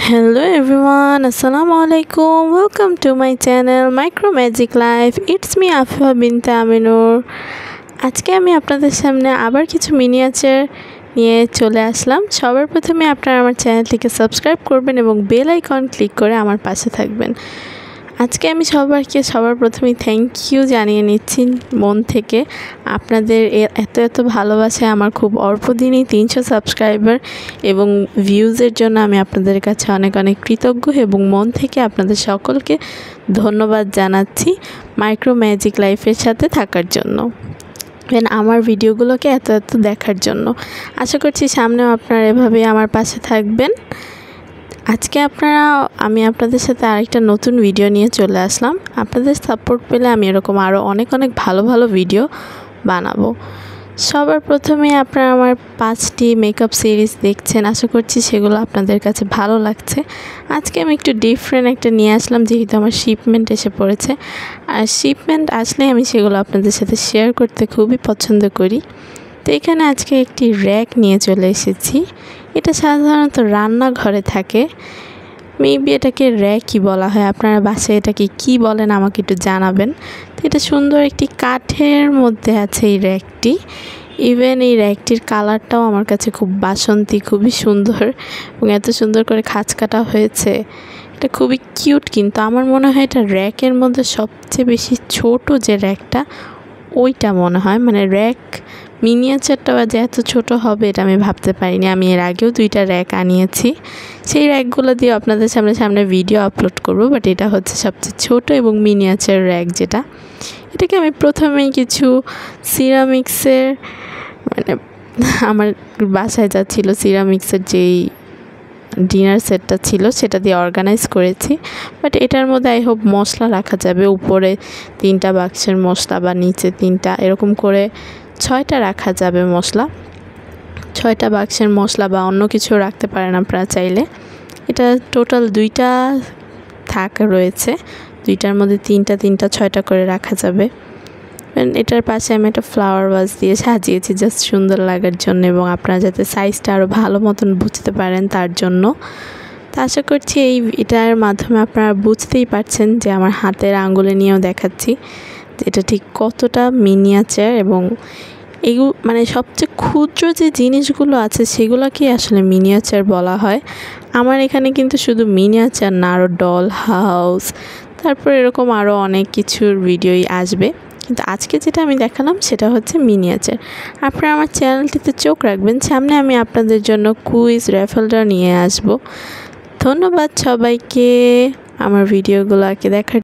Hello everyone, Assalamu alaikum. Welcome to my channel Micro Magic Life. It's me Afia binte Aminur. আজকে আমি আপনাদের সামনে আবার কিছু মিনিয়েচার নিয়ে চলে আসলাম। সবার প্রথমে আপনারা আমার চ্যানেলটিকে সাবস্ক্রাইব করবেন এবং বেল আইকন ক্লিক করে আমার পাশে থাকবেন। আজকে আমি সবার প্রথমেই থ্যাংক ইউ জানিয়ে নিচ্ছি মন থেকে। আপনাদের এত ভালোবাসায় আমার খুব অল্প দিনেই 300 সাবস্ক্রাইবার এবং ভিউজের জন্য আমি আপনাদের কাছে অনেক কৃতজ্ঞ এবং মন থেকে আপনাদের সকলকে ধন্যবাদ জানাচ্ছি মাইক্রো ম্যাজিক লাইফের সাথে থাকার জন্য, আমার ভিডিওগুলোকে এত দেখার জন্য। আশা করছি সামনেও আপনারা এভাবেই আমার পাশে থাকবেন। আজকে আমি আপনাদের সাথে আরেকটা নতুন ভিডিও নিয়ে চলে আসলাম। আপনাদের সাপোর্ট পেলে আমি এরকম আরও অনেক ভালো ভিডিও বানাবো। সবার প্রথমে আপনারা আমার 5টি মেকআপ সিরিজ দেখছেন, আশা করছি সেগুলো আপনাদের কাছে ভালো লাগছে। আজকে আমি একটু ডিফারেন্ট একটা নিয়ে আসলাম, যেহেতু আমার শিপমেন্ট এসে পড়েছে, আর শিপমেন্ট আসলে আমি সেগুলো আপনাদের সাথে শেয়ার করতে খুবই পছন্দ করি। তো এখানে আজকে একটি র্যাক নিয়ে চলে এসেছি। এটা সাধারণত রান্নাঘরে থাকে, মেবি এটাকে র্যাকই বলা হয়। আপনারা বাসায় এটাকে কি বলেন আমাকে একটু জানাবেন। তো এটা সুন্দর একটি কাঠের মধ্যে আছে এই র্যাকটি। ইভেন এই র্যাকটির কালারটাও আমার কাছে খুব বাসন্তী, খুবই সুন্দর এবং এত সুন্দর করে খাঁজ কাটা হয়েছে। এটা খুবই কিউট, কিন্তু আমার মনে হয় এটা র্যাকের মধ্যে সবচেয়ে বেশি ছোট যে র্যাকটা, ওইটা মনে হয়। মানে র্যাক মিনিয়েচারটা যে এত ছোট হবে এটা আমি ভাবতে পারিনি। আমি এর আগেও 2টা র্যাক আনিয়েছি, সেই র্যাকগুলো দিয়ে আপনাদের সামনে ভিডিও আপলোড করব, বাট এটা হচ্ছে সবচেয়ে ছোট এবং মিনিয়েচার র্যাক যেটা। এটাকে আমি প্রথমেই কিছু সিরামিক্সের, মানে আমার বাসায় যা ছিল সিরামিক্সের যেই ডিনার সেটটা ছিল সেটা দিয়ে অর্গানাইজ করেছি। বাট এটার মধ্যে আই হোপ মশলা রাখা যাবে, উপরে 3টা বাক্সের মশলা বা নিচে 3টা, এরকম করে 6টা রাখা যাবে মশলা। 6টা বাক্সের মশলা বা অন্য কিছু রাখতে পারেন আপনারা চাইলে। এটা টোটাল 2টা থাক রয়েছে, 2টার মধ্যে 3টা 6টা করে রাখা যাবে। এটার পাশে আমি একটা ফ্লাওয়ার ভাস দিয়ে সাজিয়েছি জাস্ট সুন্দর লাগার জন্য, এবং আপনারা যাতে সাইজটা আরও ভালো মতন বুঝতে পারেন তার জন্য। তো আশা করছি এটার মাধ্যমে আপনারা বুঝতেই পারছেন যে আমার হাতের আঙ্গুলে নিয়েও দেখাচ্ছি যে এটা ঠিক কতটা মিনিয়েচার, এবং এগুলো মানে সবচেয়ে ক্ষুদ্র যে জিনিসগুলো আছে সেগুলোকে আসলে মিনিয়েচার বলা হয়। আমার এখানে কিন্তু শুধু মিনিয়েচার না, আরও ডল হাউস, তারপর এরকম আরও অনেক কিছুর ভিডিওই আসবে, কিন্তু আজকে যেটা আমি দেখালাম সেটা হচ্ছে মিনিয়েচার। আপনারা আমার চ্যানেলটিতে চোখ রাখবেন, সামনে আমি আপনাদের জন্য কুইজ র্যাফেলটা নিয়ে আসব। ধন্যবাদ সবাইকে আমার ভিডিওগুলোকে দেখার